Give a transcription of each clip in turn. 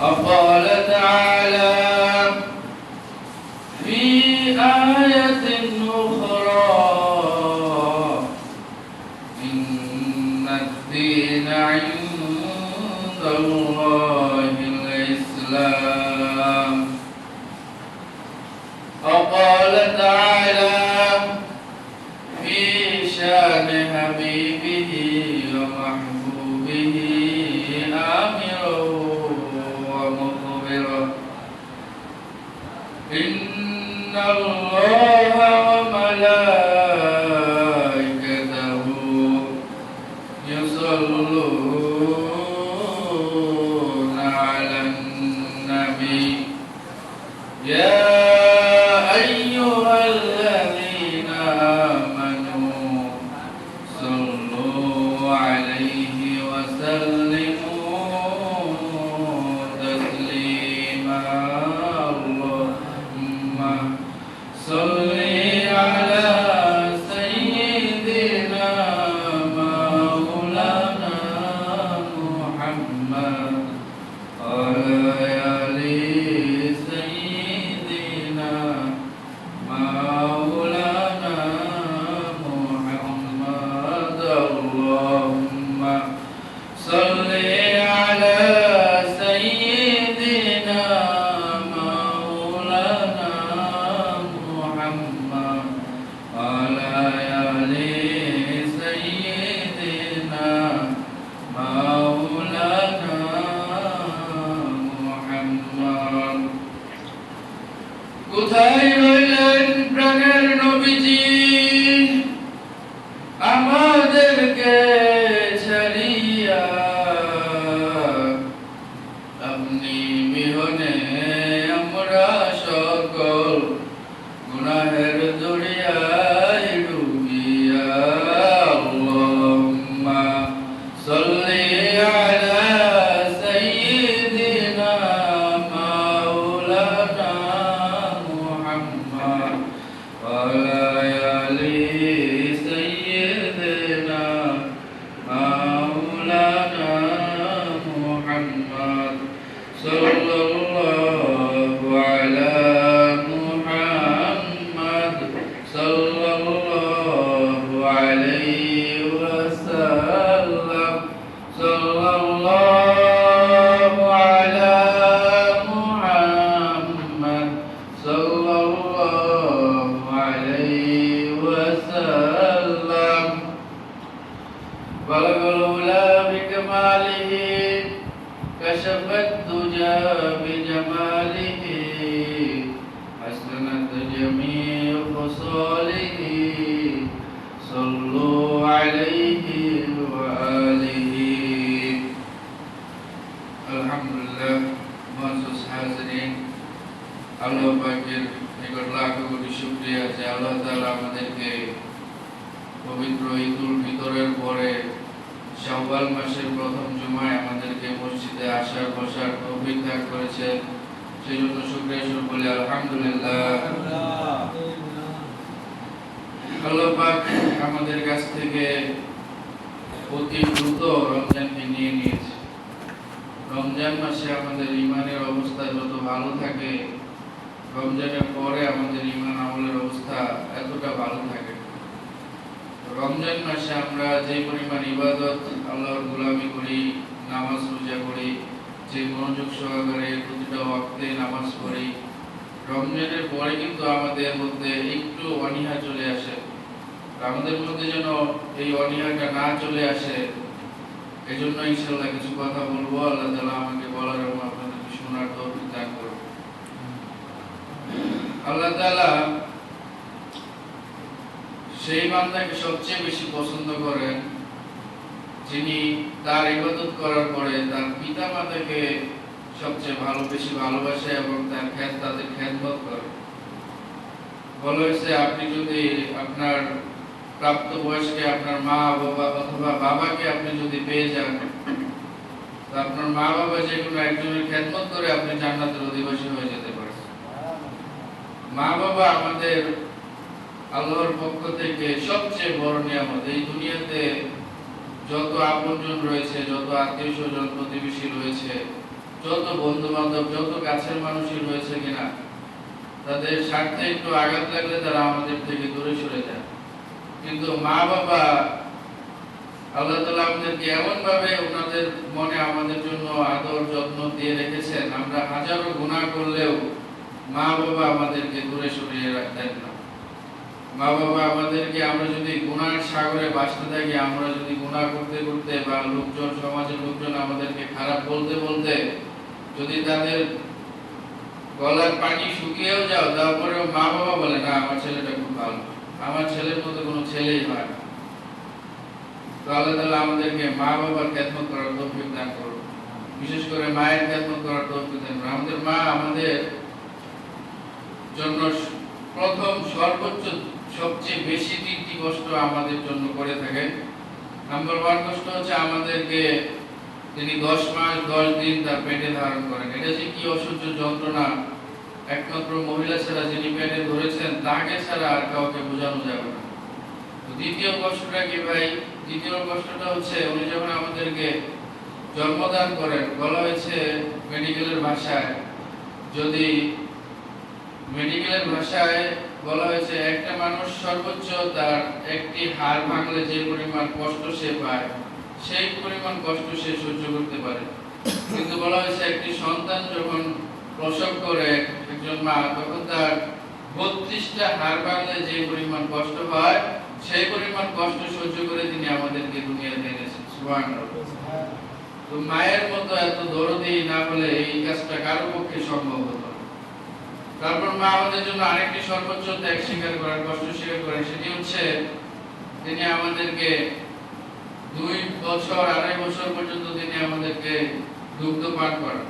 وقال تعالى في آية أخرى إن الدين عند الله الإسلام. وقال تعالى في شان حبيبه ومحبوبه آمرا ومخبرا إن الله وملائكته يصلون على النبي يا أيها الذين آمنوا صلوا عليه وسلموا تسليما. اللهم صل على سيدنا مولانا محمد وعلى آل سيدنا مولانا محمد. اللهم صل على سيدنا مولانا محمد وعلى آل سيدنا مولانا محمد. কোথায় রইলেন প্রাণের নবীজি, আমাদেরকে ছাড়িয়া? আপনি বিহনে আমরা সকল গুনাহের দরিয়ায় ডুবিয়া। আল্লাহুম্মা সাল্লি আলা সাইয়্যিদিনা মাওলানা মুহাম্মদ ওয়া আলা আলি সাইয়্যিদিনা মাওলানা মুহাম্মদ সাল্লাল্লাহু আলা মুহাম্মদ সাল্লাল্লাহু আলাইহি ওয়াসাল্লাম সাল্লাল্লাহু আলা মুহাম্মদ সাল্লাল্লাহু আলাইহি ওয়াসাল্লাম। বালাগাল উলা বিকামালিহি كشفت الدجى بجماله حسنت جميع خصاله صلوا عليه وآله. আলহামদুলিল্লাহ। মুআজ্জাজ হাজিরিন, আল্লাহ পাকের নিকট লাখ কোটি শুকরিয়া যে আল্লাহ তাআলা আমাদেরকে পবিত্র ঈদুল ফিতরের পরে শাওয়াল মাসের প্রথম জুমায় আমাদেরকে মসজিদে আসার বসার তৌফিক দান করেছেন। সেজন্য শুকরিয়া স্বরূপ বলি আলহামদুলিল্লাহ। আল্লাহ পাক আমাদের কাছ থেকে অতি দ্রুত রমজানকে নিয়ে নিয়েছে। রমজান মাসে আমাদের ঈমানের অবস্থা যত ভালো থাকে, রমজানের পরে আমাদের ঈমান আমলের অবস্থা এতটা ভালো থাকে। রমজান মাসে আমরা যে পরিমাণ ইবাদত আল্লাহর গোলামি করি, নামাজ রোজা করি, যে মনোযোগ সহকারে প্রতিটা ওয়াক্তে নামাজ পড়ি, রমজানের পরে কিন্তু আমাদের মধ্যে একটু অনীহা চলে আসে। আমাদের মধ্যে যেন এই অনীহাটা না চলে আসে, এজন্য ইনশাআল্লাহ কিছু কথা বলবো। আল্লাহ তাআলা আমাকে বলার এবং আপনাদেরকে শোনার তৌফিক দান করুন। আল্লাহ তাআলা সেই বান্দাকে সবচেয়ে বেশি পছন্দ করেন যিনি তার ইবাদত করার পরে তার পিতা মাতাকে সবচেয়ে বেশি ভালোবাসে এবং তাদের খেদমত করে। বলা হয়েছে, আপনি যদি আপনার প্রাপ্তবয়স্কে আপনার মা বাবা অথবা বাবাকে আপনি যদি পেয়ে যান, আপনার মা বাবা যে কোনো একজনের খেদমত করে আপনি জান্নাতের অধিবাসী হয়ে যেতে পারেন। মা বাবা আমাদের আল্লাহর পক্ষ থেকে সবচেয়ে বড় নিয়ামত। এই দুনিয়াতে যত আপনজন রয়েছে, যত আত্মীয় স্বজন প্রতিবেশী রয়েছে, যত বন্ধু বান্ধব, যত কাছের মানুষই রয়েছে কিনা, তাদের স্বার্থে একটু আঘাত লাগলে তারা আমাদের থেকে দূরে সরে যায়। কিন্তু মা বাবা, আল্লাহ তাআলা আমাদেরকে এমন ভাবে ওনাদের মনে আমাদের জন্য আদর যত্ন দিয়ে রেখেছেন, আমরা হাজারো গুনাহ করলেও মা বাবা আমাদেরকে দূরে সরিয়ে রাখতেন না। মা বাবা আমাদেরকে, আমরা যদি গুনার সাগরে ভাসতে থাকি, আমরা যদি গুনাহ করতে করতে বা লোকজন, সমাজের লোকজন আমাদেরকে খারাপ বলতে বলতে যদি তাদের গলার পানি শুকিয়েও যাও, তারপরেও মা বাবা বলে না আমার ছেলেটা খুব ভালো, আমার ছেলের মতো কোনো ছেলেই হয় না। তো আল্লাহ তাআলা আমাদেরকে মা বাবার খেদমত করার তৌফিক দান করুন, বিশেষ করে মায়ের খেদমত করার তৌফিক দান করুন। আমাদের মা আমাদের জন্য প্রথম সর্বোচ্চ সবচেয়ে বেশি তিনটি কষ্ট আমাদের জন্য করে থাকেন। নাম্বার 1 কষ্ট হচ্ছে আমাদেরকে তিনি 10 মাস 10 দিন তার পেটে ধারণ করেন। এটা যে কি অসহ্য যন্ত্রণা, একমাত্র মহিলা ছাড়া যিনি পেটে ধরেছেন তাকে ছাড়া আর কাউকে বোঝানো যাবে না। তো দ্বিতীয় কষ্টটা কি ভাই? দ্বিতীয় কষ্টটা হচ্ছে উনি যখন আমাদেরকে জন্মদান করেন, বলা হয়েছে মেডিকেলের ভাষায়, যদি মেডিকেলের ভাষায় বলা হয়েছে একটা মানুষ সর্বোচ্চ তার একটি হাড় ভাঙলে যে পরিমাণ কষ্ট সে পায়, সেই পরিমাণ কষ্ট সে সহ্য করতে পারে। কিন্তু বলা হয়েছে একটি সন্তান যখন প্রসব করে একজন মা, তখন তার 32টা হাড় ভাঙলে যে পরিমাণ কষ্ট হয়, সেই পরিমাণ কষ্ট সহ্য করে তিনি আমাদেরকে দুনিয়াতে এনেছেন। সুবহানাল্লাহ। তো মায়ের মতো এত দরদি না হলে এই কাজটা কারো পক্ষে সম্ভব হতো না। তারপর মা আমাদের জন্য আরেকটি সর্বোচ্চ ত্যাগ স্বীকার করেন, কষ্ট স্বীকার করেন, সেটি হচ্ছে তিনি আমাদেরকে 2 বছর 2.5 বছর পর্যন্ত তিনি আমাদেরকে দুগ্ধ পান করেন।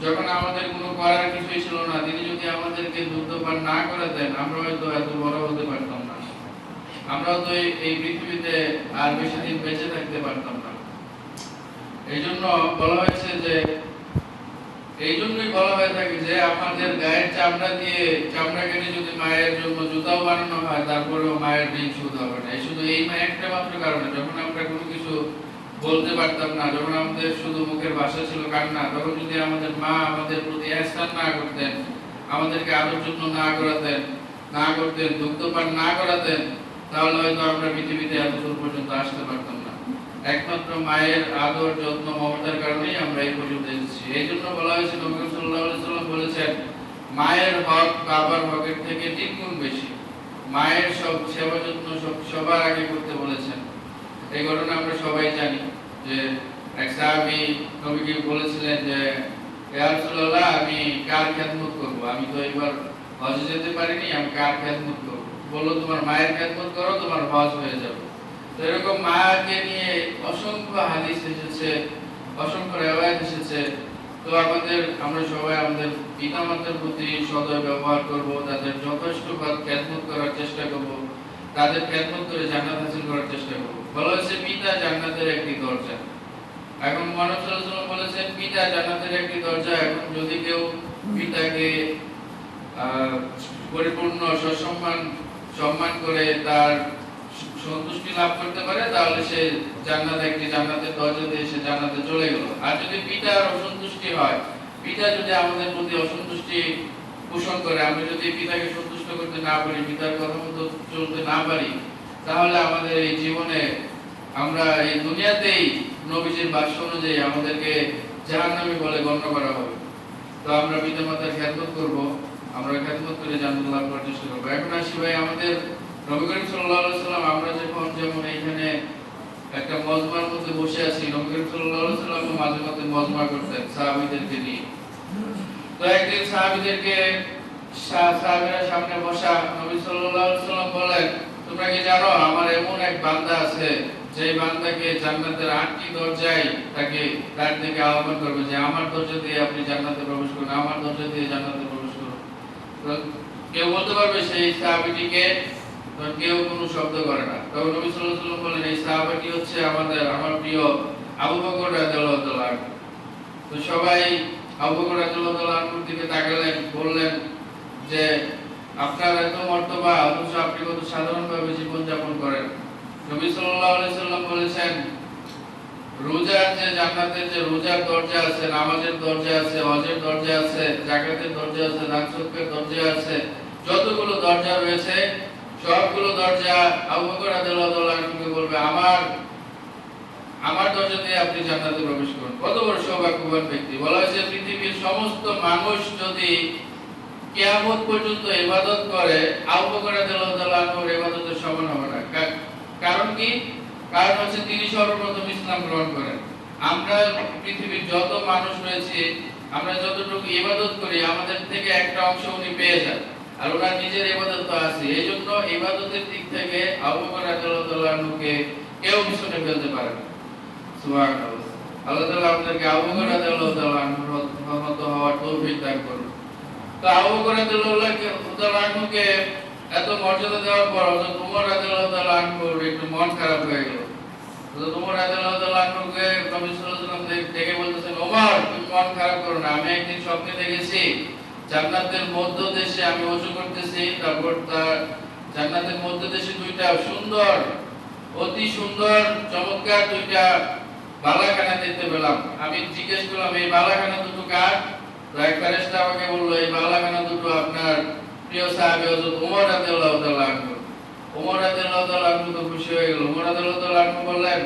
যখন আমাদের কোনো করার কিছুই ছিল না, তিনি যদি আমাদেরকে দুগ্ধ পান না করাতেন, আমরা হয়তো এত বড় হতে পারতাম না, আমরা তো এই পৃথিবীতে আর বেশি দিন বেঁচে থাকতে পারতাম না। এই জন্য বলা হয়েছে যে, এই জন্যই বলা হয়ে থাকে যে আমাদের গায়ের চামড়া দিয়ে, চামড়া কেটে যদি মায়ের জন্য জুতাও বানানো হয়, তারপরেও মায়ের ঋণ শোধ হবে না। এই শুধু এই একটা মাত্র কারণে, যখন আমরা কোনো কিছু বলতে পারতাম না, যখন আমাদের শুধু মুখের ভাষা ছিল কান্না, তখন যদি আমাদের মা আমাদের প্রতি ihsan না করতেন, আমাদেরকে আদর যত্ন না করতেন, দুগ্ধপান না করাতেন, তাহলে হয়তো আমরা পৃথিবীতে এত দূর পর্যন্ত আসতে পারতাম না। একমাত্র মায়ের আদর যত্ন মমতার কারণেই আমরা এই পর্যন্ত এসেছি। এই জন্য বলা হয়েছে, নবী সাল্লাল্লাহু আলাইহি ওয়াসাল্লাম বলেছেন, মায়ের হক বাবার হকের থেকে 3 গুণ বেশি। মায়ের সব সেবা যত্ন সবার আগে করতে বলেছেন। এই ঘটনা আমরা সবাই জানি যে এক সাহাবী নবীকে বলেছিলেন যে, ইয়া রাসূলুল্লাহ, আমি কার খেদমত করব? আমি তো এবার হজে যেতে পারিনি, আমি কার খেদমত করব? বলল, তোমার মায়ের খেদমত করো, তোমার হজ হয়ে যাবে। তো এরকম মাকে নিয়ে অসংখ্য হাদিস এসেছে, অসংখ্য রিওয়ায়াত এসেছে। তো আমরা সবাই আমাদের পিতামাতার প্রতি সদয় ব্যবহার করব, তাদের যথেষ্ট খেদমত করার চেষ্টা করব, তাদের খেদমত করে জান্নাত হাসিল করার চেষ্টা করব। বলা হয়েছে পিতা জান্নাতের একটি দরজা। এখন মহানবী সাল্লাল্লাহু আলাইহি ওয়াসাল্লাম বলেছেন পিতা জান্নাতের একটি দরজা। এখন যদি কেউ পিতাকে পরিপূর্ণ সম্মান করে তার সন্তুষ্টি লাভ করতে পারে, তাহলে সে জান্নাতের দরজা দিয়ে সে জান্নাতে চলে গেল। আর যদি পিতার অসন্তুষ্টি হয়, পিতা যদি আমাদের প্রতি অসন্তুষ্টি পোষণ করে, আমরা যদি পিতাকে সন্তুষ্ট করতে না পারি, পিতার কথা মতো চলতে না পারি, তাহলে আমাদের এই জীবনে, আমরা এই দুনিয়াতেই নবীজির বাক্য অনুযায়ী আমাদেরকে জাহান্নামী বলে গণ্য করা হবে। তো আমরা পিতামাতার খেদমত করব, আমরা খেদমত করে জান্নাত লাভ করার চেষ্টা করব। এখন আসি ভাই, আমাদের নবী করিম সাল্লাল্লাহু আলাইহি ওয়াসাল্লাম, আমরা যেমন এইখানে একটা মজমার মধ্যে বসে আছি, নবী করিম সাল্লাল্লাহু আলাইহি ওয়াসাল্লাম মাঝে মাঝে মজমা করতেন সাহাবীদেরকে নিয়ে। তো একদিন সাহাবীরা সামনে বসা, নবী সাল্লাল্লাহু আলাইহি ওয়াসাল্লাম বলেন, তোমরা কি জানো আমার এমন এক বান্দা আছে, যে বান্দাকে জান্নাতের 8টি দরজায় তার থেকে আহ্বান করবে যে আমার দরজা দিয়ে আপনি জান্নাতে প্রবেশ করুন, আমার দরজা দিয়ে জান্নাতে প্রবেশ করুন। তো কেউ বলতে পারবে সেই সাহাবীটিকে? কেউ কোনো শব্দ করে না। তখন নবী সাল্লাল্লাহু আলাইহি ওয়াসাল্লাম বলেন, এই সাহাবীটি হচ্ছে আমার প্রিয় আবু বকর রাদিয়াল্লাহু তাআলা। তো সবাই আবু বকর রাদিয়াল্লাহু তাআলার দিকে তাকালেন, বললেন যে আপনার এত মর্তবা, অথচ আপনি কত সাধারণভাবে জীবন যাপন করেন। নবী সাল্লাল্লাহু আলাইহি ওয়াসাল্লাম বলেছেন, রোজার যে জান্নাতের যে রোজার দরজা আছে, নামাজের দরজা আছে, হজের দরজা আছে, যাকাতের দরজা আছে, দান সদকার দরজা আছে, যতগুলো দরজা রয়েছে সবগুলো দরজা আবু বকর রাদিয়াল্লাহু আনহুকে বলবে আমার দরজা দিয়ে আপনি জান্নাতে প্রবেশ করুন। কত বড় সৌভাগ্যবান ব্যক্তি! বলা হয়েছে পৃথিবীর সমস্ত মানুষ যদি কিয়ামত পর্যন্ত ইবাদত করে, আবু বকর রাদিয়াল্লাহু আনহুর ইবাদতের সমান হবে না। কারণ কি? কারণ হচ্ছে তিনি সর্বপ্রথম ইসলাম গ্রহণ করেন। আমরা পৃথিবীর যত মানুষ রয়েছে, আমরা যতটুকু ইবাদত করি আমাদের থেকে একটা অংশ উনি পেয়ে যান, আর ওনার নিজের ইবাদত তো আছে। এই জন্য ইবাদতের দিক থেকে আবু বকর রাদিয়াল্লাহু আনহুকে কেউ পিছনে ফেলতে পারে না। সুবহানাল্লাহ। আল্লাহ তাআলা আপনাদেরকে আবু বকর রাদিয়াল্লাহু আনহুর মত হওয়ার তৌফিক দান করুন। তো আবু বকর রাদিয়াল্লাহু আনহুকে এত মর্যাদা দেওয়ার পর হযরত ওমর রাদিয়াল্লাহু আনহুর একটু মন খারাপ হয়ে গেল। হযরত ওমর রাদিয়াল্লাহু আনহুকে নবী সাল্লাল্লাহু আলাইহি ওয়াসাল্লাম ডেকে বলতেছেন, ওমর তুমি মন খারাপ করো না, আমি একদিন স্বপ্নে দেখেছি জান্নাতের মধ্য দেশে আমি ওযু করতেছি, তারপর তার জান্নাতের মধ্য দেশে দুইটা সুন্দর, অতি সুন্দর চমৎকার দুইটা বালাখানা দেখতে পেলাম। আমি জিজ্ঞেস করলাম এই বালাখানা দুটো কার? তো এক ফেরেশতা আমাকে বলল এই বালাখানা দুটো আপনার প্রিয় সাহাবী হযরত ওমর রাদিয়াল্লাহু তাআলা আনহু। ওমর রাদিয়াল্লাহু তাআলা আনহু তো খুশি হয়ে গেল। ওমর রাদিয়াল্লাহু তাআলা আনহু বললেন,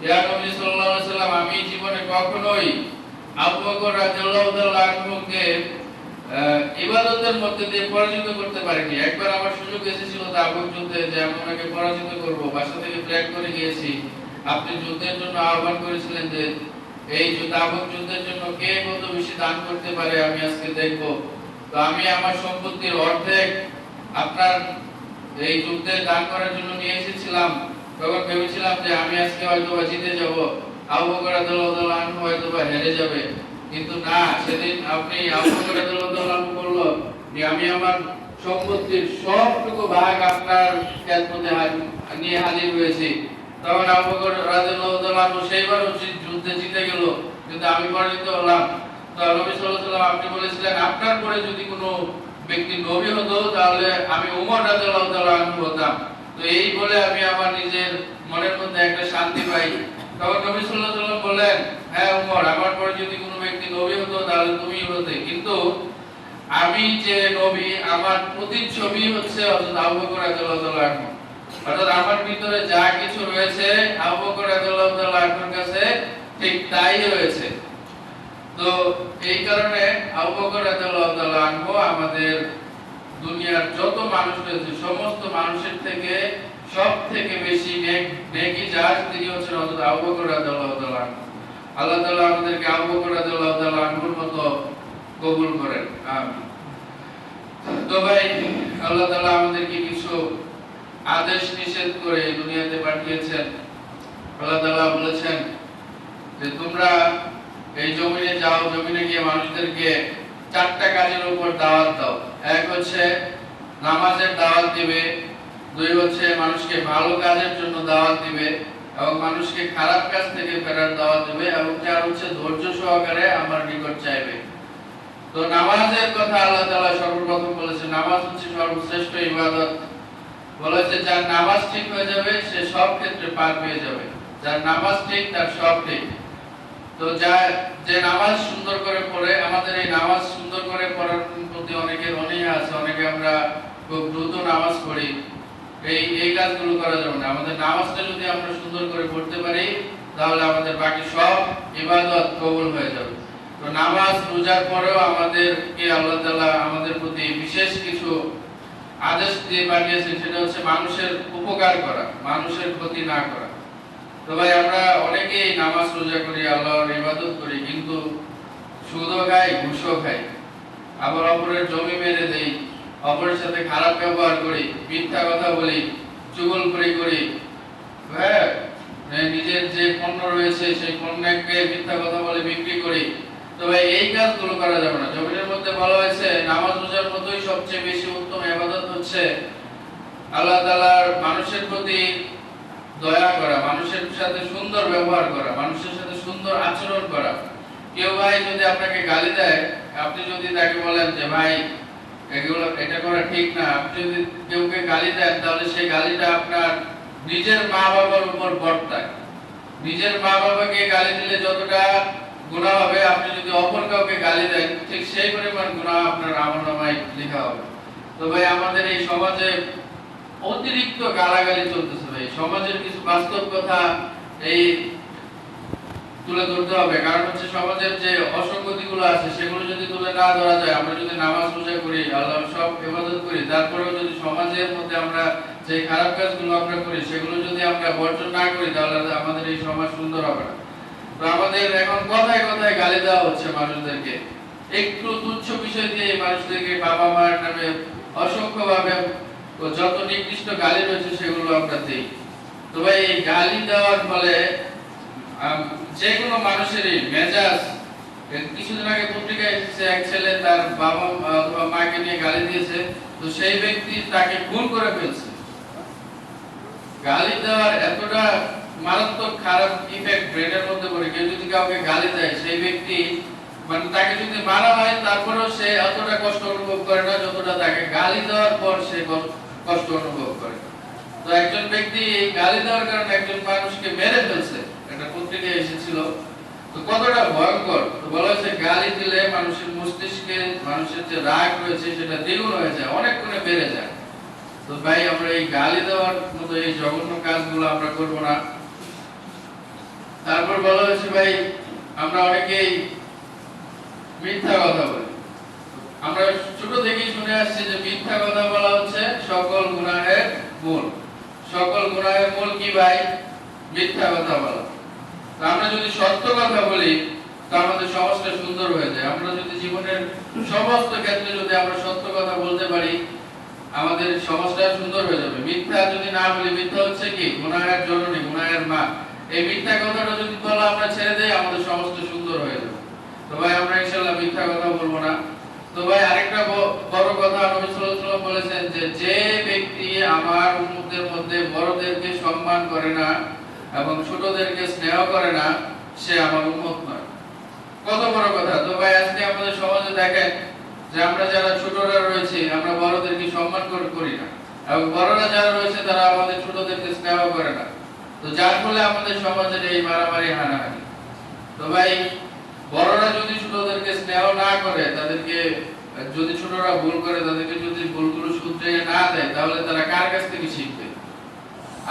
ইয়া নবী সাল্লাল্লাহু আলাইহি সাল্লাম, আমি জীবনে কখনোই আবু বকর রাদিয়াল্লাহু তাআলা আনহুকে ইবাদতের মধ্যে দিয়ে পরাজিত করতে পারিনি। একবার আমার সুযোগ এসেছিল তাবুক যুদ্ধে যে আমি ওনাকে পরাজিত করব, বাসা থেকে প্ল্যান করে গিয়েছি। আপনি যুদ্ধের জন্য আহ্বান করেছিলেন যে এই তাবুক যুদ্ধের জন্য কে কত বেশি দান করতে পারে আমি আজকে দেখব। তো আমি আমার সম্পত্তির অর্ধেক আপনার এই যুদ্ধে দান করার জন্য নিয়ে এসেছিলাম। তখন ভেবেছিলাম যে আমি আজকে হয়তো জিতে যাব, আবু বকর রাদিয়াল্লাহু আনহু হয়তো হেরে যাবে। কিন্তু না, সেদিন আপনি আবু বকর রাদিয়াল্লাহু আনহু বলল যে আমি আমার সম্পত্তির সবটুকু ভাগ আপনার খেদমতে নিয়ে হাজির হয়েছি। তখন আবু বকর রাদিয়াল্লাহু আনহু সেইবার যুদ্ধে জিতে গেল, কিন্তু আমি পরাজিত হলাম। তো নবী সাল্লাল্লাহু আলাইহি ওয়াসাল্লাম আপনি বলেছিলেন আপনার পরে যদি কোনো ব্যক্তি নবী হতো তাহলে আমি ওমর রাদিয়াল্লাহু আনহু হতাম। তো এই বলে আমি আমার নিজের মনের মধ্যে একটা শান্তি পাই। তখন নবী সাল্লাল্লাহু আলাইহি ওয়াসাল্লাম বললেন, হ্যাঁ ওমর, আমার পরে যদি কোনো ব্যক্তি নবী হতো তাহলে তুমিই হতে, কিন্তু আমি যে নবী আমার প্রতিচ্ছবি হচ্ছে হযরত আবু বকর রাদিয়াল্লাহু আনহু। অর্থাৎ আমার ভিতরে যা কিছু রয়েছে আবু বকর রাদিয়াল্লাহু আনহুর কাছে ঠিক তাই রয়েছে। তো এই কারণে আবু বকর রাদিয়াল্লাহু আনহু আমাদের দুনিয়ার যত মানুষ রয়েছে সমস্ত মানুষের থেকে সবথেকে বেশি নেকি যার তিনি হচ্ছেন হযরত আবু বকর রাদিয়াল্লাহু আনহু। আল্লাহ তাআলা আমাদেরকে আবু বকর রাদিয়াল্লাহু আনহুর মতো কবুল করেন, আমিন। তো ভাই, আল্লাহ তাআলা আমাদেরকে কিছু আদেশ নিষেধ করে দুনিয়াতে পাঠিয়েছেন। আল্লাহ তাআলা বলেছেন যে তোমরা এই জমিনে যাও, জমিনে গিয়ে মানুষদেরকে চারটা কাজের উপর দাওয়াত দাও। এক হচ্ছে নামাজের দাওয়াত দিবে, দুই হচ্ছে মানুষকে ভালো কাজের জন্য দাওয়াত দিবে এবং মানুষকে খারাপ কাজ থেকে ফেরার দাওয়াত দিবে, এবং চার হচ্ছে ধৈর্য সহকারে আমার নিকট চাইবে। তো নামাজের কথা আল্লাহ তাআলা সর্বপ্রথম বলেছেন, নামাজ হচ্ছে সর্বশ্রেষ্ঠ ইবাদত। বলেছে যার নামাজ ঠিক হয়ে যাবে সে সব ক্ষেত্রে পার পেয়ে যাবে, যার নামাজ ঠিক তার সব ঠিক। তো যে নামাজ সুন্দর করে পড়ে, আমাদের এই নামাজ সুন্দর করে পড়ার প্রতি অনেকের অনীহা আছে, অনেকে আমরা খুব দ্রুত নামাজ পড়ি, এই কাজগুলো করা যাবে না। আমাদের নামাজটা যদি আমরা সুন্দর করে পড়তে পারি তাহলে আমাদের বাকি সব ইবাদত কবুল হয়ে যাবে। তো নামাজ রোজার পরেও আমাদেরকে আল্লাহ তাআলা আমাদের প্রতি বিশেষ কিছু আদেশ দিয়ে পাঠিয়েছেন, সেটা হচ্ছে মানুষের উপকার করা, মানুষের ক্ষতি না করা। তো ভাই, আমরা অনেকেই নামাজ রোজা করি, আল্লাহর ইবাদত করি, কিন্তু সুদও খাই, ঘুষও খাই, আবার অপরের জমি মেরে দেই, অপরের সাথে খারাপ ব্যবহার করি, মিথ্যা কথা বলি, চুগলখড়ি করি, হ্যাঁ, নিজের যে পণ্য রয়েছে সেই পণ্যকে মিথ্যা কথা বলে বিক্রি করি। তো ভাই, এই কাজগুলো করা যাবে না। জমিনের মধ্যে বলা হয়েছে নামাজ রোজার মতোই সবচেয়ে বেশি উত্তম ইবাদত হচ্ছে আল্লাহ তাআলার মানুষের প্রতি দয়া করা, মানুষের সাথে সুন্দর ব্যবহার করা, মানুষের সাথে সুন্দর আচরণ করা। কেউ ভাই যদি আপনাকে গালি দেয়, আপনি যদি তাকে বলেন যে ভাই এটা করা ঠিক না, আপনি যদি কেউকে গালি দেন তাহলে সেই গালিটা আপনার নিজের মা বাবার উপর বর্তায়। নিজের মা বাবাকে গালি দিলে যতটা গুনাহ হবে, আপনি যদি অপর কাউকে গালি দেন ঠিক সেই পরিমাণ গুনাহ আপনার আমলনামায় লেখা হবে। তো ভাই আমাদের এই সমাজে অতিরিক্ত গালাগালি চলতেছে ভাই। সমাজের কিছু বাস্তব কথা এই তুলে ধরতে হবে, কারণ হচ্ছে সমাজের যে অসঙ্গতিগুলো আছে সেগুলো যদি তুলে না ধরা যায়, আমরা যদি নামাজ রোজা করি, আল্লাহর সব ইবাদত করি, তারপরেও যদি সমাজের মধ্যে আমরা যে খারাপ কাজগুলো আমরা করি সেগুলো যদি আমরা বর্জন না করি, তাহলে আমাদের এই সমাজ সুন্দর হবে না। তো আমাদের এখন কথায় কথায় গালি দেওয়া হচ্ছে মানুষদেরকে, একটু তুচ্ছ বিষয় দিয়ে মানুষদেরকে বাবা মায়ের নামে অসংখ্য ভাবে যত নির্দিষ্ট গালি রয়েছে সেগুলো আমরা দিই। তো ভাই এই গালি দেওয়ার ফলে যে কোনো মানুষেরই মেজাজ, কিছুদিন আগে পত্রিকায় এসেছে এক ছেলে তার বাবা অথবা মাকে নিয়ে গালি দিয়েছে, তো সেই ব্যক্তি তাকে খুন করে ফেলছে। গালি দেওয়ার এতটা মারাত্মক খারাপ ইফেক্ট ব্রেনের মধ্যে পড়ে। কেউ যদি কাউকে গালি দেয় সেই ব্যক্তি মানে তাকে যদি মারা হয় তারপরেও সে এতটা কষ্ট অনুভব করে না যতটা তাকে গালি দেওয়ার পর সে কষ্ট অনুভব করে। তো একজন ব্যক্তি গালি দেওয়ার কারণে একজন মানুষকে মেরে ফেলছে, একটা পত্রিকায় এসেছিল। তো কতটা ভয়ঙ্কর! তো বলা হয়েছে গালি দিলে মানুষের মস্তিষ্কে মানুষের যে রাগ রয়েছে সেটা দ্বিগুণ হয়ে যায়, অনেক গুণে বেড়ে যায়। তো ভাই আমরা এই গালি দেওয়ার মতো এই জঘন্য কাজগুলো আমরা করব না। তারপর বলা হয়েছে ভাই আমরা অনেকেই মিথ্যা কথা বলি। আমরা ছোট থেকেই শুনে আসছি যে মিথ্যা কথা বলা হচ্ছে সকল গুনাহের মূল। সকল গুনাহের মূল কি ভাই? মিথ্যা কথা বলা। তো আমরা যদি সত্য কথা বলি তো আমাদের সমাজটা সুন্দর হয়ে যায়। আমরা যদি জীবনের সমস্ত ক্ষেত্রে যদি আমরা সত্য কথা বলতে পারি, আমাদের সমাজটা সুন্দর হয়ে যাবে। মিথ্যা যদি না বলি, মিথ্যা হচ্ছে কি গুনাহের জননী, গুনাহের মা। এই মিথ্যা কথাটা যদি বলা আমরা ছেড়ে দেই, আমাদের সমাজটা সুন্দর হয়ে যাবে। তো ভাই আমরা ইনশাআল্লাহ মিথ্যা কথা বলবো না। তো ভাই আরেকটা বড় কথা নবী সাল্লাল্লাহু আলাইহি ওয়াসাল্লাম বলেছেন যে ব্যক্তি আমার উম্মতের মধ্যে বড়দেরকে সম্মান করে না এবং ছোটদেরকে স্নেহ করে না, সে আমার উম্মত নয়। কত বড় কথা! তো ভাই আজকে আমাদের সমাজে দেখেন যে আমরা যারা ছোটরা রয়েছে আমরা বড়দেরকে সম্মান করি না, এবং বড়রা যারা রয়েছে তারা আমাদের ছোটদেরকে স্নেহ করে না। তো যার ফলে আমাদের সমাজের এই মারামারি হানাহানি। তো ভাই বড়রা যদি ছোটদেরকে স্নেহ না করে, তাদেরকে যদি ছোটরা ভুল করে তাদেরকে যদি ভুলগুলো শুধরে না দেয়, তাহলে তারা কার কাছ থেকে শিখবে?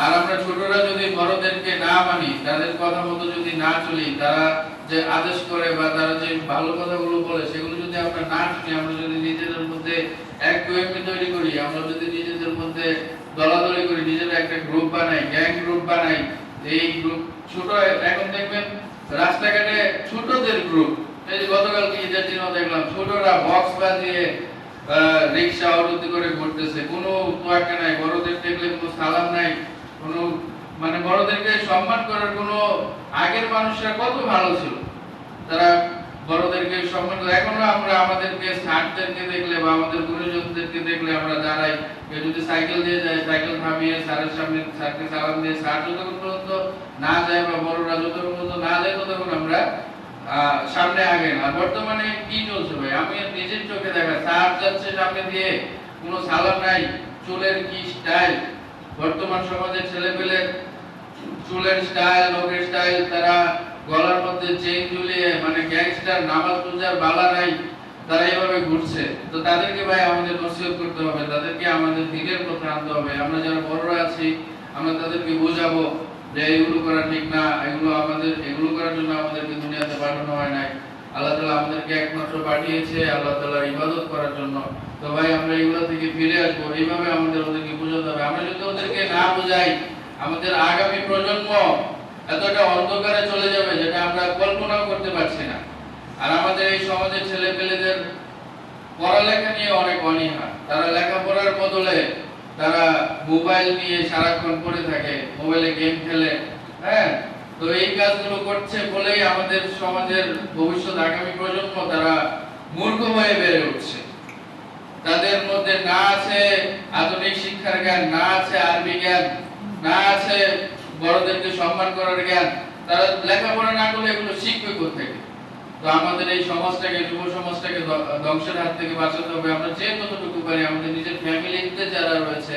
আর আমরা ছোটরা যদি বড়দেরকে না মানি, তাদের কথা মতো যদি না চলি, তারা যে আদেশ করে বা তারা যে ভালো কথাগুলো বলে সেগুলো যদি আমরা না শুনি, আমরা যদি নিজেদের মধ্যে একগুঁয়েমি তৈরি করি, আমরা যদি নিজেদের মধ্যে দলাদলি করি, নিজেরা একটা গ্রুপ বানাই, গ্যাং গ্রুপ বানাই, এই গ্রুপ ছোট এখন দেখবেন রাস্তাঘাটে ছোটদের গ্রুপ। এই যে গতকাল ঈদের দিনও দেখলাম ছোটরা বক্স বাজিয়ে রিকশা অবরোধ করে ঘুরতেছে, কোনো তোয়াক্কা নাই, বড়দের দেখলে কোনো সালাম নাই, কোনো মানে বড়দেরকে সম্মান করার কোনো। আগের মানুষরা কত ভালো ছিল, তারা বড়দেরকে সম্মান করে। এখনো আমরা আমাদেরকে স্যারদেরকে দেখলে বা আমাদের গুরুজনদেরকে দেখলে আমরা দাঁড়াই। কেউ যদি সাইকেল দিয়ে যায়, সাইকেল থামিয়ে স্যারের সামনে স্যারকে সালাম দিয়ে, স্যার যতক্ষণ পর্যন্ত না যায় বা বড়রা যতক্ষণ পর্যন্ত না যায় ততক্ষণ আমরা সামনে আগে না। বর্তমানে কি চলছে ভাই? আমি নিজের চোখে দেখা, স্যার যাচ্ছে সামনে দিয়ে, কোনো সালাম নাই, চুলের কি স্টাইল! বর্তমান সমাজের ছেলেপেলের চুলের স্টাইল, নখের স্টাইল, তারা গলার মধ্যে চেইন ঝুলিয়ে মানে গ্যাংস্টার, নামাজ রোজার বালা নাই, তারা এইভাবে ঘুরছে। তো তাদেরকে ভাই আমাদের নসিহত করতে হবে, তাদেরকে আমাদের দিনের পথে আনতে হবে। আমরা যারা বড়রা আছি আমরা তাদেরকে বোঝাবো যে এগুলো করা ঠিক না, এগুলো করার জন্য আমাদেরকে দুনিয়াতে পাঠানো হয় নাই। আল্লাহ তাআলা আমাদেরকে একমাত্র পাঠিয়েছে আল্লাহ তাআলার ইবাদত করার জন্য। তো ভাই আমরা এগুলো থেকে ফিরে আসবো, এইভাবে আমাদের ওদেরকে বোঝাতে হবে। আমরা যদি ওদেরকে না বোঝাই, আমাদের আগামী প্রজন্ম এতটা অন্ধকারে চলে যাবে যেটা আমরা কল্পনাও করতে পারছি না। আর আমাদের এই সমাজের ছেলেপেলেদের পড়ালেখা নিয়ে অনেক অনীহা। তারা লেখাপড়ার বদলে তারা মোবাইল নিয়ে সারাক্ষণ পড়ে থাকে, মোবাইলে গেম খেলে। হ্যাঁ, তো এই কাজগুলো করছে বলেই আমাদের সমাজের ভবিষ্যৎ আগামী প্রজন্ম তারা মূর্খ হয়ে বেড়ে উঠছে। তাদের মধ্যে না আছে আধুনিক শিক্ষার জ্ঞান, না আছে আরবি জ্ঞান, না আছে বড়দেরকে সম্মান করার জ্ঞান। তারা লেখাপড়া না করলে এগুলো শিখবে কোথেকে? তো আমাদের এই সমাজটাকে, যুব সমাজটাকে ধ্বংসের হাত থেকে বাঁচাতে হবে। আমরা যে যতটুকু পারি আমাদের নিজের ফ্যামিলিতে যারা রয়েছে,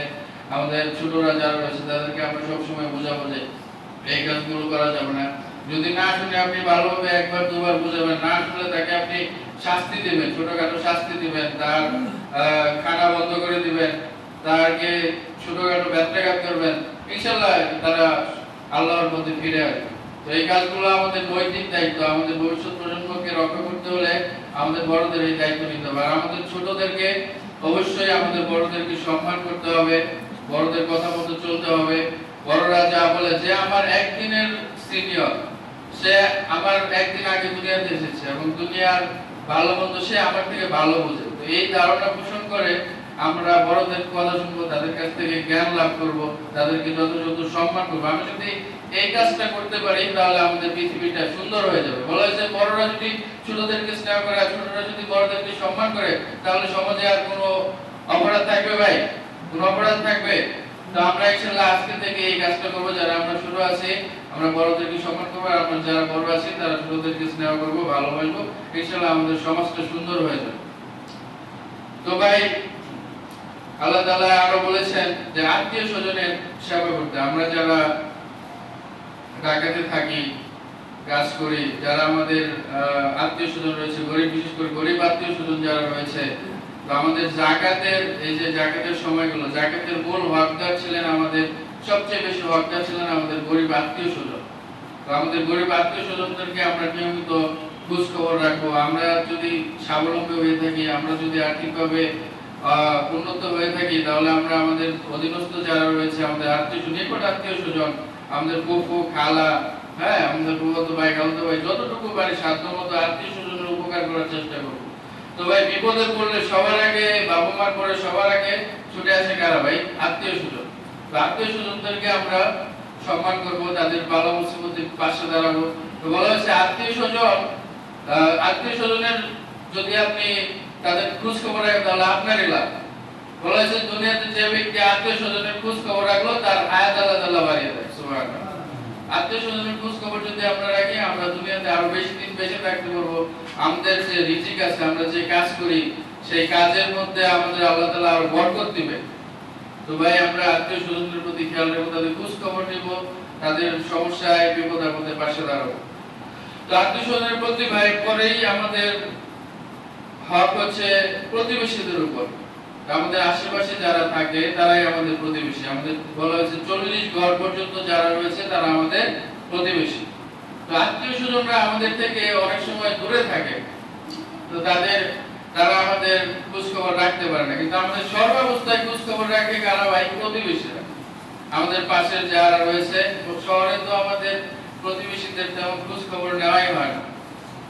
আমাদের ছোটরা যারা রয়েছে, তাদেরকে আমরা সবসময় বোঝাবো যে এই কাজগুলো করা যাবে না। যদি না শুনে আপনি ভালোভাবে একবার দুবার বুঝাবেন, না শুনলে তাকে আপনি শাস্তি দিবেন, ছোটখাটো শাস্তি দিবেন, তার খানা বন্ধ করে দিবেন, তাকে ছোটখাটো ব্যত্যাঘাত করবেন, ইনশাআল্লাহ তারা আল্লাহর মধ্যে ফিরে আসবে। তো এই কাজগুলো আমাদের নৈতিক দায়িত্ব। আমাদের ভবিষ্যৎ প্রজন্মকে রক্ষা করতে হলে আমাদের বড়দের এই দায়িত্ব নিতে হবে। আর আমাদের ছোটদেরকে অবশ্যই আমাদের বড়দেরকে সম্মান করতে হবে, বড়দের কথা মতো চলতে হবে। বড়রা যা বলে, যে আমার একদিনের সিনিয়র, সে আমার একদিন আগে দুনিয়াতে এসেছে এবং দুনিয়ার ভালো মন্দ সে আমার থেকে ভালো বোঝে। তো এই ধারণা পোষণ করে আমরা বড়দের কথা শুনবো, তাদের কাছ থেকে জ্ঞান লাভ করব, তাদেরকে যথাযথ সম্মান করবো। আমি যদি এই কাজটা করতে পারি তাহলে আমাদের পৃথিবীটা সুন্দর হয়ে যাবে। বলা হয়েছে বড়রা যদি ছোটদেরকে স্নেহ করে আর ছোটরা যদি বড়দেরকে সম্মান করে তাহলে সমাজে আর কোনো অপরাধ থাকবে ভাই? কোনো অপরাধ থাকবে? তো আমরা ইনশাআল্লাহ আজকে থেকে এই কাজটা করবো। যারা আমরা ছোট আছি আমরা বড়দেরকে সম্মান করবো, আর আমরা যারা বড় আছি তারা ছোটদেরকে স্নেহ করবো, ভালোবাসবো। ইনশাআল্লাহ আমাদের সমাজটা সুন্দর হয়ে যাবে। তো ভাই আল্লাহ তাআলা আরো বলেছেন যে আত্মীয় স্বজনের সেবা করতে। আমরা যারা ঢাকাতে থাকি, কাজ করি, যারা আমাদের আত্মীয় স্বজন রয়েছে, গরিব, বিশেষ করে গরিব আত্মীয় স্বজন যারা রয়েছে, তো আমাদের জাকাতের এই যে জাকাতের সময়গুলো, জাকাতের মূল হকদার ছিলেন আমাদের, সবচেয়ে বেশি হকদার ছিলেন আমাদের গরিব আত্মীয় স্বজন। তো আমাদের গরিব আত্মীয় স্বজনদেরকে আমরা নিয়মিত খোঁজ খবর রাখবো। আমরা যদি স্বাবলম্বী হয়ে থাকি, আমরা যদি আর্থিকভাবে উন্নত হয়ে থাকি, তাহলে আমরা আমাদের অধীনস্থ যারা রয়েছে, আমাদের আত্মীয় নিকট আত্মীয় স্বজন, আমাদের ফুফু, খালা, হ্যাঁ, আমাদের ফুফাতো ভাই, খালাতো ভাই, যতটুকু পারি সাধ্য মতো আত্মীয় স্বজনের উপকার করার চেষ্টা করবো। তো ভাই বিপদে পড়লে সবার আগে, বাবা মার পরে সবার আগে ছুটে আসে কারা ভাই? আত্মীয় স্বজন। তো আত্মীয় স্বজনদেরকে আমরা সম্মান করবো, তাদের বালা মুসিবতের পাশে দাঁড়াবো। তো বলা হচ্ছে আত্মীয় স্বজনের যদি আপনি তাদের খোঁজ খবর রাখেন তাহলে আপনারই লাভ। বলা হয়েছে দুনিয়াতে যে ব্যক্তি আত্মীয় স্বজনের খোঁজ খবর রাখলো তার হায়াত আল্লাহ তাআলা বাড়িয়ে দেয়। সুবহানাল্লাহ। আত্মীয় স্বজনের খোঁজ খবর যদি আমরা রাখি, আমরা দুনিয়াতে আরো বেশি দিন বেঁচে থাকতে পারবো। আমাদের যে রিজিক আছে, আমরা যে কাজ করি, সেই কাজের মধ্যে আমাদের আল্লাহ তাআলা আরো বরকত দিবে। তো ভাই আমরা আত্মীয় স্বজনের প্রতি খেয়াল রাখবো, তাদের খোঁজ খবর নিব, তাদের সমস্যায় বিপদ আপদে পাশে দাঁড়াবো। তো আত্মীয় স্বজনের প্রতি ভাই পরেই আমাদের হক হচ্ছে প্রতিবেশীদের উপর। আমাদের আশেপাশে যারা থাকে তারাই আমাদের প্রতিবেশী। আমাদের বলা হয়েছে 40 ঘর পর্যন্ত যারা রয়েছে তারা আমাদের প্রতিবেশী। তো আত্মীয় স্বজনরা আমাদের থেকে অনেক সময় দূরে থাকে, তো তারা আমাদের খোঁজ খবর রাখতে পারে না, কিন্তু আমাদের সর্বাবস্থায় খোঁজ খবর রাখে কারা ভাই? প্রতিবেশীরা। আমাদের পাশে যারা রয়েছে, শহরে তো আমাদের প্রতিবেশীদের তেমন খোঁজ খবর নেওয়াই হয় না,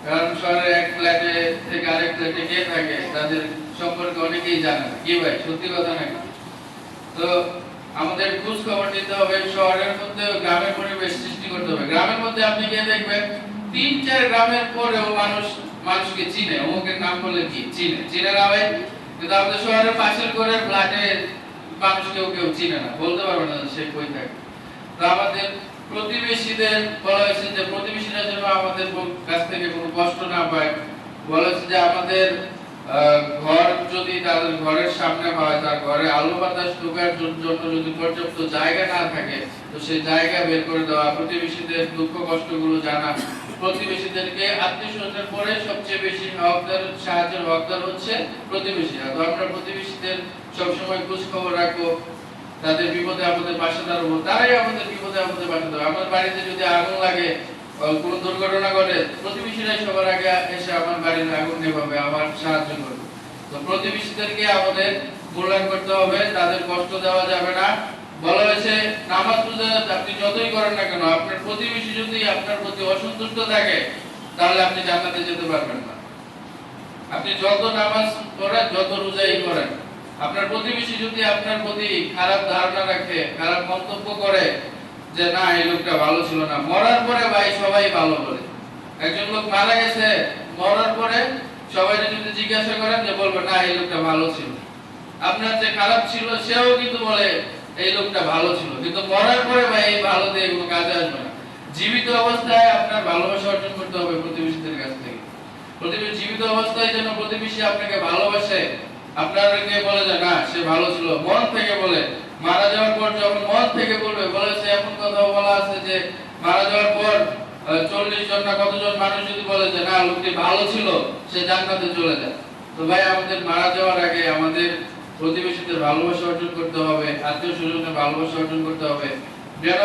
কারণ শহরের এক ফ্ল্যাটে থেকে আরেক ফ্ল্যাটে কে থাকে তাদের সম্পর্কে অনেকেই জানে না। কি ভাই, সত্যি কথা নাকি? তো আমাদের খোঁজ খবর নিতে হবে। শহরের মধ্যে গ্রামের পরিবেশ সৃষ্টি করতে হবে। গ্রামের মধ্যে আপনি গিয়ে দেখবেন 3-4 গ্রামের পরেও মানুষকে চিনে, অমুকের নাম বললে কি চিনে না ভাই? কিন্তু আমাদের শহরের পাশের ঘরের ফ্ল্যাটে মানুষ কেউ চিনে না, বলতে পারবে না সে কই থাকে। তো আমাদের প্রতিবেশীদের বলা হয়েছে যে প্রতিবেশীরা যেন আমাদের কাছ থেকে কোনো কষ্ট না পায়। বলা হয়েছে যে আমাদের ঘর যদি তাদের ঘরের সামনে হয়, তার ঘরে আলো বাতাস ঢোকার জন্য যদি পর্যাপ্ত জায়গা না থাকে, তো সেই জায়গা বের করে দেওয়া, প্রতিবেশীদের দুঃখ কষ্টগুলো জানা। প্রতিবেশীদেরকে আত্মীয় স্বজনের পরে সবচেয়ে বেশি সাহায্যের হকদার হচ্ছে প্রতিবেশীরা। তো আমরা প্রতিবেশীদের সবসময় খোঁজ খবর রাখবো, তাদের বিপদে আপদে পাশে দাঁড়াবো, তারাই আমাদের বিপদে আপদে পাশে দাঁড়াবো। আমার বাড়িতে যদি আগুন লাগে, কোনো দুর্ঘটনা ঘটে, প্রতিবেশীরাই সবার আগে এসে আমার বাড়ির আগুন নেভাবে, আমার সাহায্য করবে। তো প্রতিবেশীদেরকে আমাদের মূল্যায়ন করতে হবে, তাদের কষ্ট দেওয়া যাবে না। বলা হয়েছে নামাজ রোজা আপনি যতই করেন না কেন, আপনার প্রতিবেশী যদি আপনার প্রতি অসন্তুষ্ট থাকে তাহলে আপনি জান্নাতে যেতে পারবেন না। আপনি যত নামাজ পড়েন, যত রোজাই করেন, আপনার প্রতিবেশী যদি আপনার প্রতি খারাপ ধারণা রাখে, খারাপ মন্তব্য করে যে না এই লোকটা ভালো ছিল না, মরার পরে ভাই সবাই ভালো বলে। একজন লোক মারা গেছে, মরার পরে সবাই যদি জিজ্ঞাসা করেন যে বলবে না এই লোকটা ভালো ছিল। আপনার যে খারাপ ছিল সেও কিন্তু বলে এই লোকটা ভালো ছিল, কিন্তু মরার পরে ভাই এই ভালো দিয়ে কোনো কাজে আসবে না। জীবিত অবস্থায় আপনার ভালোবাসা অর্জন করতে হবে প্রতিবেশীদের কাছ থেকে। জীবিত অবস্থায় যেন প্রতিবেশী আপনাকে ভালোবাসে, আপনাকে বলে যে না সে ভালো ছিল, মন থেকে বলে মারা যাওয়ার পর যখন মন থেকে বলবে, বলেছে এমন কথা বলা আছে যে মারা যাওয়ার পর 40 জন না কতজন মানুষ যদি বলে যে না লোকটি ভালো ছিল, সে জান্নাতে চলে যায়। তো ভাই আমাদের মারা যাওয়ার আগে আমাদের প্রতিবেশীদের ভালোবাসা অর্জন করতে হবে, আত্মীয় স্বজনের ভালোবাসা অর্জন করতে হবে। যেন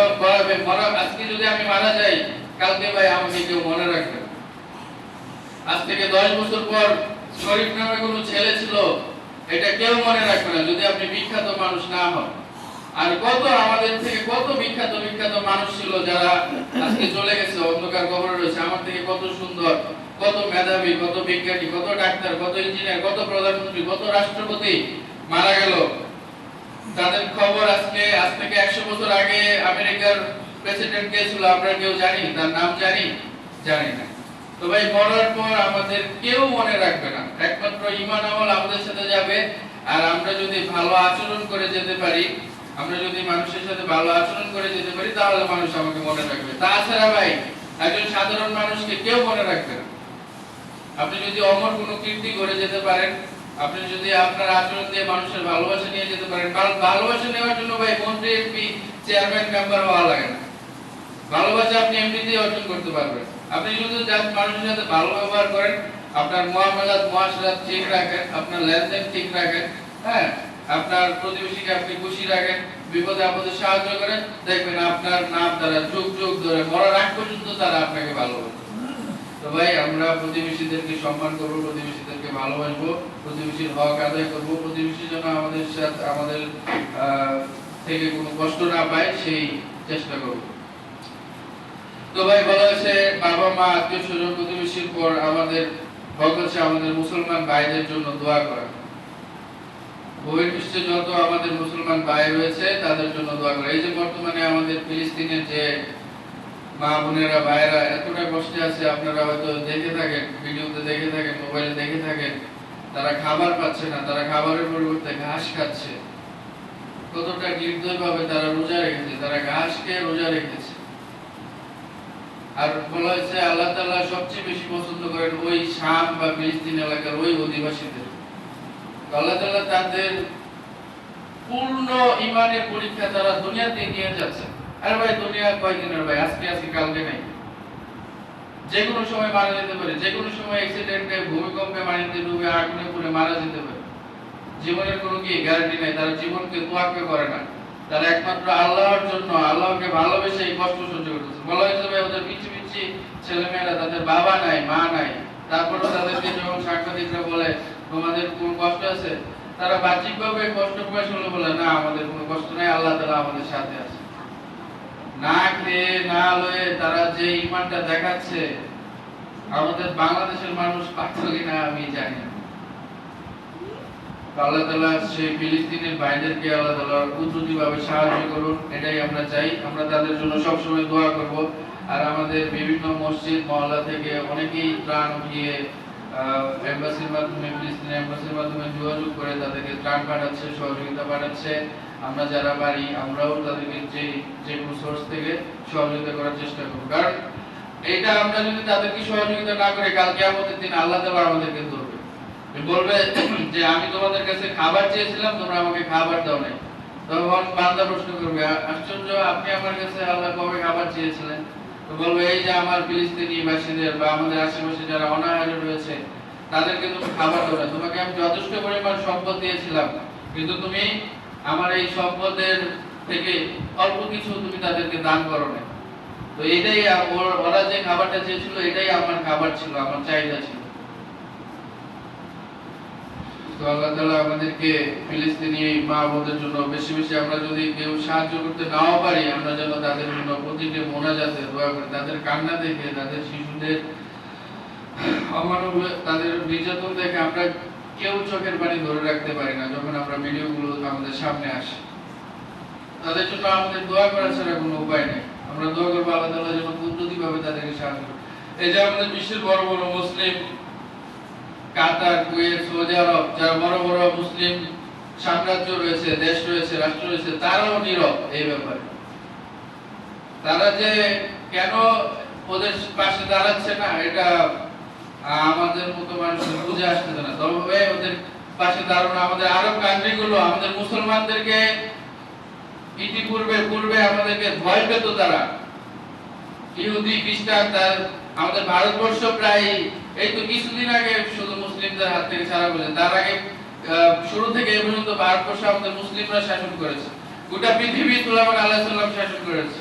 আজকে যদি আমি মারা যাই, কালকে ভাই আমাকে কেউ মনে রাখবে। আজ থেকে 10 বছর পর শরীফ নামে কোনো ছেলে ছিল, এটা কেউ মনে রাখবে না যদি আপনি বিখ্যাত মানুষ না হন। আর কত আমাদের থেকে কত বিখ্যাত বিখ্যাত মানুষ ছিল যারা আজকে চলে গেছে, অন্ধকার কবরে রয়েছে। আমার থেকে কত সুন্দর, কত মেধাবী, কত বিজ্ঞানী, কত ডাক্তার, কত ইঞ্জিনিয়ার, কত প্রধানমন্ত্রী, কত রাষ্ট্রপতি মারা গেল। তাদের খবর আজকে আজ থেকে 100 বছর আগে আমেরিকার প্রেসিডেন্ট কে ছিল আমরা কেউ জানি? তার নাম জানি? জানি না। তো ভাই মরার পর আমাদের কেউ মনে রাখবে না, একমাত্র ঈমান আমল আমাদের সাথে যাবে। আর আমরা যদি ভালো আচরণ করে যেতে পারি, আমরা যদি মানুষের সাথে ভালো আচরণ করে যেতে পারি, তাহলে মানুষ আমাকে মনে রাখবে। তাছাড়া ভাই একজন সাধারণ মানুষকে কেউ মনে রাখবে না। আপনি যদি অমর কোনো কীর্তি করে যেতে পারেন, আপনি যদি আপনার আচরণ দিয়ে মানুষের ভালোবাসা নিয়ে যেতে পারেন, কারণ ভালোবাসা নেওয়ার জন্য ভাই মন্ত্রী, এমপি, চেয়ারম্যান, মেম্বার হওয়া লাগে না। ভালোবাসা আপনি এমনিতেই অর্জন করতে পারবেন। আপনি যদি মানুষের সাথে ভালো ব্যবহার করেন, আপনার মুআমালাত মুআশরাত ঠিক রাখেন, আপনার লেনদেন ঠিক রাখেন, হ্যাঁ, আপনার প্রতিবেশীকে আপনি খুশি রাখেন, বিপদে আপদে সাহায্য করেন, দেখবেন আপনার নাম দ্বারা যুগ যুগ ধরে মরার আগ পর্যন্ত তারা আপনাকে ভালোবাসে। তো ভাই আমরা প্রতিবেশীদেরকে সম্মান করব, প্রতিবেশীদেরকে ভালোবাসবো, প্রতিবেশীর হক আদায় করব, প্রতিবেশী যেন আমাদের সাথে আমাদের থেকে কোনো কষ্ট না পায় সেই চেষ্টা করব। তো ভাই বলা হয়েছে বাবা মা আত্মীয় স্বজন প্রতিবেশীর পর আমাদের হক হচ্ছে আমাদের মুসলমান ভাইদের জন্য দোয়া করা। বহির্বিশ্বে যত আমাদের মুসলমান ভাই রয়েছে তাদের জন্য দোয়া করা। এই যে বর্তমানে আমাদের ফিলিস্তিনের যে মা বোনেরা ভাইরা এতটা কষ্টে আছে, আপনারা হয়তো দেখে থাকেন, ভিডিওতে দেখে থাকেন, মোবাইলে দেখে থাকেন, তারা খাবার পাচ্ছে না, তারা খাবারের পরিবর্তে ঘাস খাচ্ছে। কতটা নির্দয়ভাবে তারা রোজা রেখেছে, তারা ঘাস খেয়ে রোজা রেখেছে। আর বলা হয়েছে আল্লাহ তাআলা সবচেয়ে বেশি পছন্দ করেন ওই শাম বা ফিলিস্তিন এলাকার ওই অধিবাসীদের। আল্লাহ তাআলা তাদের পূর্ণ ঈমানের পরীক্ষা তারা দুনিয়াতে নিয়ে যাচ্ছে। আর ভাই দুনিয়া কয়দিনের ভাই, আজকে আজকে কালকে নাই। যে কোনো সময় মারা যেতে পারে, যে কোনো সময় অ্যাক্সিডেন্টে, ভূমিকম্পে, পানিতে ডুবে, আগুনে পুড়ে মারা যেতে পারে। জীবনের কোনো কি গ্যারান্টি নাই। তারা জীবনকে তোয়াক্কা করে না, তারা একমাত্র আল্লাহর জন্য, আল্লাহকে ভালোবেসে এই কষ্ট সহ্য করতেছে। বলা হয়েছে ভাই ওদের পিচ্ছি পিচ্ছি ছেলেমেয়েরা, তাদের বাবা নাই, মা নাই, তারপরে তাদেরকে যখন সাংবাদিকরা বলে তোমাদের কোন কষ্ট আছে, তারা বাহ্যিকভাবে কষ্ট প্রকাশ হলো, বলে না আমাদের কোনো কষ্ট নাই, আল্লাহ তাআলা আমাদের সাথে আছে। না খেয়ে না লয়ে তারা যে ঈমানটা দেখাচ্ছে, আমাদের বাংলাদেশের মানুষ পারত কিনা আমি জানি না। আল্লাহ তাআলা সেই ফিলিস্তিনের ভাইদেরকে আল্লাহ তাআলা কুদরতিভাবে সাহায্য করুন, এটাই আমরা চাই। আমরা তাদের জন্য সবসময় দোয়া করব। আর আমাদের বিভিন্ন মসজিদ মহল্লা থেকে অনেকেই ত্রাণ উঠিয়ে এমবাসির মাধ্যমে, ফিলিস্তিন এমবাসির মাধ্যমে যোগাযোগ করে তাদেরকে ত্রাণ পাঠাচ্ছে, সহযোগিতা পাঠাচ্ছে। আমরা যারা পারি আমরাও তাদেরকে যে কোনো সোর্স থেকে সহযোগিতা করার চেষ্টা করব। কারণ এটা আমরা যদি তাদেরকে সহযোগিতা না করি, কাল কিয়ামতের দিন আল্লাহ তাআলা আমাদেরকে ধরবে, বলবে যে আমি তোমাদের কাছে খাবার চেয়েছিলাম, তোমরা আমাকে খাবার দাও নাই। তখন বান্দা প্রশ্ন করবে আশ্চর্য, আপনি আমার কাছে আল্লাহ কবে খাবার চেয়েছিলেন? তো বলবে এই যে আমার ফিলিস্তিনি বাসীদের বা আমাদের আশেপাশে যারা অনাহারে রয়েছে তাদেরকে তুমি খাবার দাও না। তোমাকে আমি যথেষ্ট পরিমাণ সম্পদ দিয়েছিলাম, কিন্তু তুমি আমার এই সম্পদের থেকে অল্প কিছু তুমি তাদেরকে দান করো না। তো এটাই ওরা যে খাবারটা চেয়েছিল এটাই আমার খাবার ছিল, আমার চাহিদা ছিল। তো আল্লাহ তাআলা আমাদেরকে ফিলিস্তিনি মা বোনদের জন্য বেশি বেশি, আমরা যদি কেউ সাহায্য করতে নাও পারি, আমরা যেন তাদের জন্য প্রতিটি মোনাজাতে দোয়া করি। তাদের কান্না দেখে, তাদের শিশুদের অমানবিক, তাদের নির্যাতন দেখে আমরা কেউ চোখের পানি ধরে রাখতে পারি না যখন আমরা ভিডিওগুলো আমাদের সামনে আসে। তাদের জন্য আমাদের দোয়া করা ছাড়া কোনো উপায় নেই। আমরা দোয়া করবো আল্লাহ তাআলা যেন কুদরতিভাবে তাদেরকে সাহায্য করে। এই যে আমাদের বিশ্বের বড় বড় মুসলিম, কাতার, কুয়েত, সৌদি আরব, যারা বড় বড় মুসলিম সাম্রাজ্য রয়েছে, দেশ রয়েছে, রাষ্ট্র রয়েছে, তারাও নীরব এই ব্যাপারে। তারা যে কেন ওদের পাশে দাঁড়াচ্ছে না, এটা আমাদের মতো মানুষের বুঝে আসতেছে না। তবে ওদের পাশে দাঁড়ানো আমাদের আরব কান্ট্রিগুলো আমাদের মুসলমানদেরকে পূর্বে আমাদেরকে ভয় পেত তারা, ইহুদি খ্রিস্টান। আমাদের ভারতবর্ষ প্রায় এই তো কিছুদিন আগে শুধু মুসলিমদের হাত থেকে ছাড়া বলে, তার আগে শুরু থেকে এই পর্যন্ত ভারতবর্ষ আমাদের মুসলিমরা শাসন করেছে। গোটা পৃথিবী সুলাইমান আলাইহিস সালাম শাসন করেছে।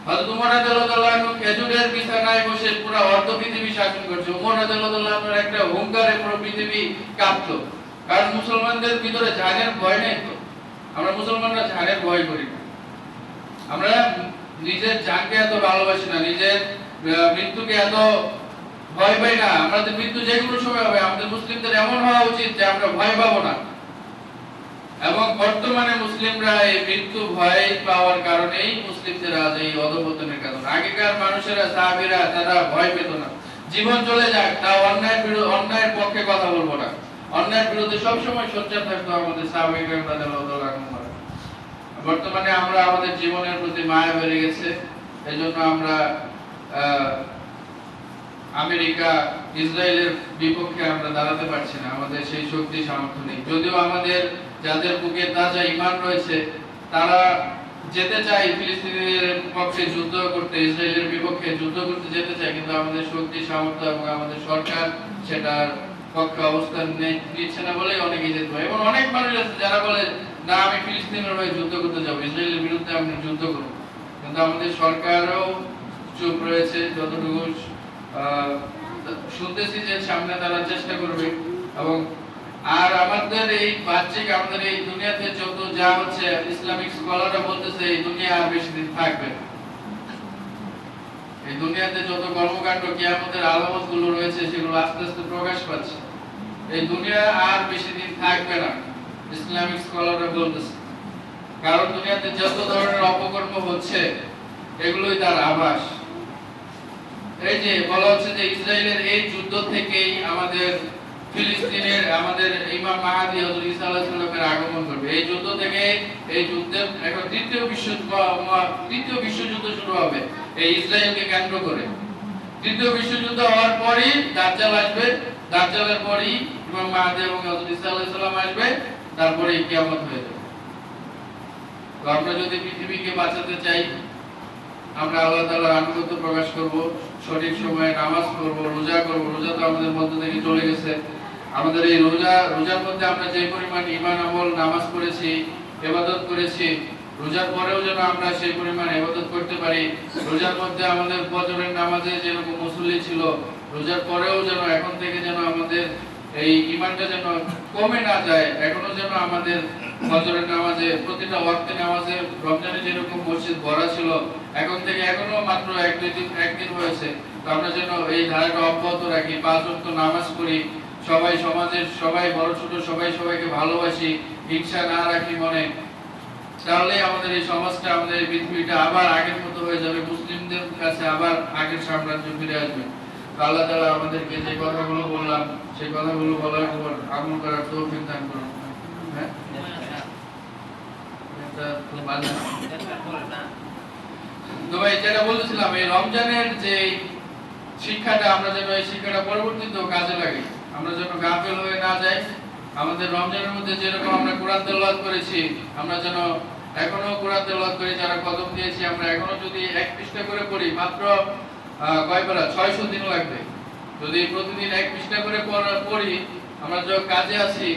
হযরত উমর রাদিয়াল্লাহু আনহু খেজুরের বিছানায় বসে পুরো অর্ধ পৃথিবী শাসন করেছে। উমর রাদিয়াল্লাহু আনহুর একটা হুঙ্কারে পুরো পৃথিবী কাঁপতো। কারণ মুসলমানদের ভিতরে জানের ভয় নেই তো। আমরা মুসলমানরা জানের ভয় করি না। আমরা নিজের জানকে এত ভালোবাসি না, নিজের মৃত্যুকে এত ভয় পাই না। আমাদের মৃত্যু যে কোনো সময় হবে। আমাদের মুসলিমদের এমন হওয়া উচিত যে আমরা ভয় পাবো না। এবং বর্তমানে মুসলিমরা এই মৃত্যু ভয় পাওয়ার কারণেই মুসলিমদের আজ এই অধঃপতনের কারণ। আগেকার মানুষেরা সাহাবীরা তারা ভয় পেত না। জীবন চলে যাক, তা অন্যায়ের পক্ষে কথা বলবো না, অন্যায়ের বিরুদ্ধে সবসময় সোচ্চার থাকতো আমাদের সাহাবীরা রাদিয়াল্লাহু আনহুম। বর্তমানে আমরা আমাদের জীবনের প্রতি মায়া বেড়ে গেছে, এজন্য আমরা আমেরিকা ইসরায়েলের বিপক্ষে আমরা দাঁড়াতে পারছি না। আমাদের সেই শক্তি সামর্থ্য নেই। যদিও আমাদের যাদের বুকে তাজা ঈমান রয়েছে তারা যেতে চায় ফিলিস্তিনিদের পক্ষে যুদ্ধ করতে, ইসরায়েলের বিপক্ষে যুদ্ধ করতে যেতে চায়, কিন্তু আমাদের শক্তি সামর্থ্য এবং আমাদের সরকার সেটার পক্ষে অবস্থান নিচ্ছে না বলেই অনেকেই যেতে পারে। এবং অনেক মানুষ আছে যারা বলে না আমি ফিলিস্তিনের হয়ে যুদ্ধ করতে যাবো, ইসরায়েলের বিরুদ্ধে আমি যুদ্ধ করব। কিন্তু আমাদের সরকারও চুপ রয়েছে। যতটুকু শুনতেছি যে সামনে তারা চেষ্টা করবে। এবং আর আমাদের এই বাহ্যিক আমাদের এই দুনিয়াতে যত যা হচ্ছে, ইসলামিক স্কলাররা বলতেছে এই দুনিয়া আর বেশি দিন থাকবে না। এই দুনিয়াতে যত কর্মকাণ্ড কিয়ামতের আলামত গুলো রয়েছে সেগুলো আস্তে আস্তে প্রকাশ পাচ্ছে। এই দুনিয়া আর বেশি দিন থাকবে না, ইসলামিক স্কলাররা বলতেছে। কারণ দুনিয়াতে যত ধরনের অপকর্ম হচ্ছে এগুলোই তার আভাস। এই যে বলা হচ্ছে যে ইসরায়েলের এই যুদ্ধ থেকেই আমাদের ফিলিস্তিনের আমাদের ইমাম মাহদী হযরত ঈসা আলাইহিস সালামের আগমন করবে। এই যুদ্ধ থেকে, এই যুদ্ধের এখন দ্বিতীয় বিশ্বযুদ্ধ শুরু হবে এই ইসরায়েলকে কেন্দ্র করে। তৃতীয় বিশ্বযুদ্ধ হওয়ার পরই দাজ্জাল আসবে, দাজ্জালের পরই ইমাম মাহদী এবং হযরত ঈসা আলাইহিস সালাম আসবে, তারপরে কিয়ামত হয়ে যাবে। তো আমরা যদি পৃথিবীকে বাঁচাতে চাই, আমরা আল্লাহ তাআলার আনুগত্য প্রকাশ করব, সঠিক সময়ে নামাজ পড়ব, রোজা করব। রোজা তো আমাদের মধ্য থেকে চলে গেছে। আমাদের এই রোজার মধ্যে আমরা যে পরিমাণ ঈমান আমল নামাজ পড়েছি, ইবাদত করেছি, রোজার পরেও যেন আমরা সেই পরিমাণ ইবাদত করতে পারি। রোজার মধ্যে আমাদের ফজরের নামাজে যেরকম মুসল্লি ছিল, রোজার পরেও যেন এখন থেকে যেন আমাদের এই ঈমানটা যেন কমে না যায়। এখনো যেন আমাদের ফজরের নামাজে, প্রতিটা ওয়াক্তে নামাজে, রমজানে যেরকম মসজিদ ভরা ছিল, এখন থেকে এখনো মাত্র একদিন হয়েছে। তো আমরা যেন এই ধারাটা অব্যাহত রাখি, 5 ওয়াক্ত নামাজ পড়ি, সবাই সমাজের সবাই বড় ছোট সবাই সবাইকে ভালোবাসি, হিংসা না রাখি মনে। তাহলে আমাদের এই সমাজটা, আমাদের এই পৃথিবীটা আবার আগের মতো হয়ে যাবে, মুসলিমদের কাছে আবার আগের সাম্রাজ্য ফিরে আসবে। আল্লাহ তাআলা আমাদেরকে যে কথাগুলো বললাম সেই কথাগুলো বলার পর আমল করার তৌফিক দান করুন। হ্যাঁ, তো ভাই যেটা বলছিলাম, এই রমজানের যে শিক্ষাটা, আমরা যেন এই শিক্ষাটা পরবর্তীতেও কাজে লাগে, আমরা যেন গাফেল হয়ে না যাই। আমাদের রমজানের মধ্যে যেরকম আমরা কোরআন তেলাওয়াত করেছি, আমরা যেন এখনো কোরআন তেলাওয়াত করি। যারা কদম দিয়েছি আমরা এখনো যদি 1 পৃষ্ঠা করে পড়ি, মাত্র কয় পারা 600 দিন লাগবে। যদি প্রতিদিন 1 পৃষ্ঠা করে পড়ি, আমরা যখন কাজে আছি